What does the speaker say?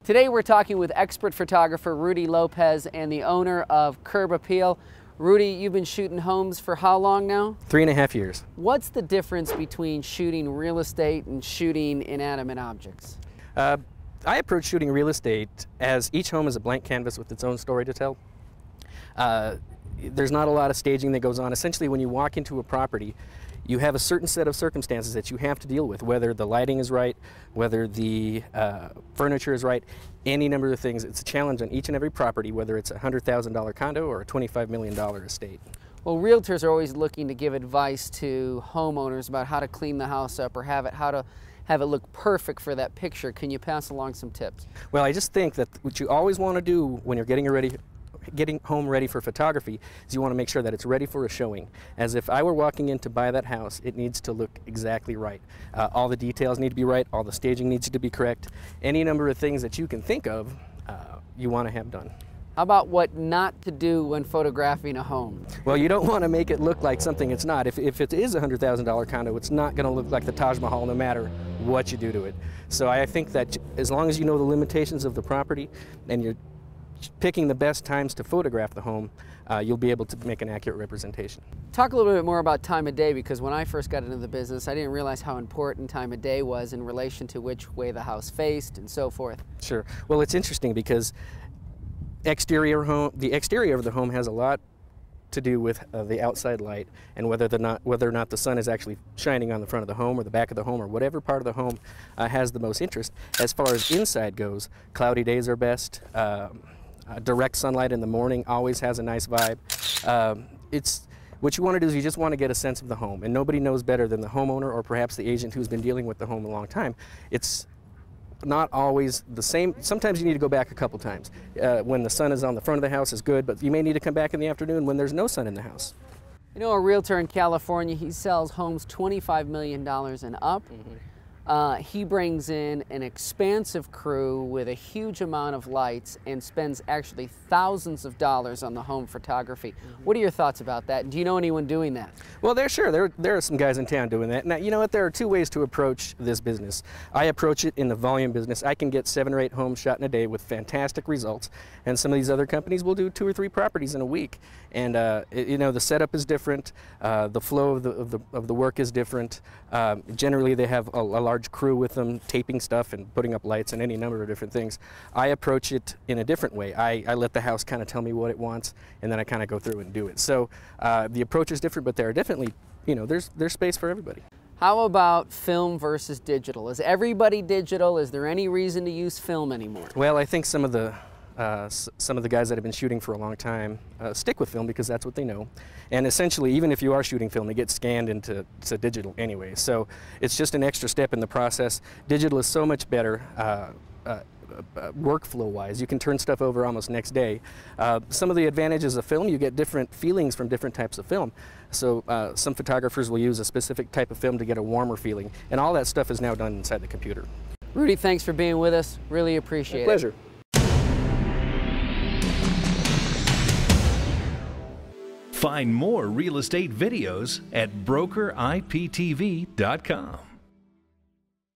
Today we're talking with expert photographer Rudy Lopez and the owner of Curb Appeal. Rudy, you've been shooting homes for how long now? 3.5 years. What's the difference between shooting real estate and shooting inanimate objects? I approach shooting real estate as each home is a blank canvas with its own story to tell. There's not a lot of staging that goes on. Essentially, when you walk into a property, you have a certain set of circumstances that you have to deal with, whether the lighting is right, whether the furniture is right, any number of things. It's a challenge on each and every property, whether it's a $100,000 condo or a $25 million estate. Well, realtors are always looking to give advice to homeowners about how to clean the house up or how to have it look perfect for that picture. Can you pass along some tips? Well, I just think that what you always want to do when you're getting home ready for photography is you want to make sure that it's ready for a showing. As if I were walking in to buy that house, it needs to look exactly right. All the details need to be right, all the staging needs to be correct. Any number of things that you can think of, you want to have done. How about what not to do when photographing a home? Well, you don't want to make it look like something it's not. If it is a $100,000 condo, it's not going to look like the Taj Mahal no matter what you do to it. So I think that as long as you know the limitations of the property and you're picking the best times to photograph the home, you'll be able to make an accurate representation. Talk a little bit more about time of day, because when I first got into the business, I didn't realize how important time of day was in relation to which way the house faced and so forth. Sure. Well, it's interesting because the exterior of the home has a lot to do with the outside light and whether or not the sun is actually shining on the front of the home or the back of the home or whatever part of the home has the most interest. As far as inside goes, cloudy days are best. Direct sunlight in the morning always has a nice vibe. What you want to do is you just want to get a sense of the home, and nobody knows better than the homeowner or perhaps the agent who's been dealing with the home a long time. It's not always the same. Sometimes you need to go back a couple times. When the sun is on the front of the house is good, but you may need to come back in the afternoon when there's no sun in the house. You know, a realtor in California, he sells homes $25 million and up. He brings in an expansive crew with a huge amount of lights and spends actually thousands of dollars on the home photography. What are your thoughts about that? Do you know anyone doing that? Well, there are some guys in town doing that. Now, you know what? There are two ways to approach this business. I approach it in the volume business. I can get 7 or 8 homes shot in a day with fantastic results, and some of these other companies will do 2 or 3 properties in a week. And you know, the setup is different. The flow of the work is different. Generally, they have a large crew with them, taping stuff and putting up lights and any number of different things. I approach it in a different way. I let the house kind of tell me what it wants, and then I kind of go through and do it. So the approach is different, but there are definitely, you know, there's space for everybody. How about film versus digital? Is everybody digital? Is there any reason to use film anymore? Well, I think some of the guys that have been shooting for a long time stick with film because that's what they know. And essentially, even if you are shooting film, they get scanned into digital anyway. So it's just an extra step in the process. Digital is so much better workflow-wise. You can turn stuff over almost next day. Some of the advantages of film, you get different feelings from different types of film. So some photographers will use a specific type of film to get a warmer feeling. And all that stuff is now done inside the computer. Rudy, thanks for being with us. Really appreciate it. My pleasure. Find more real estate videos at brokeriptv.com.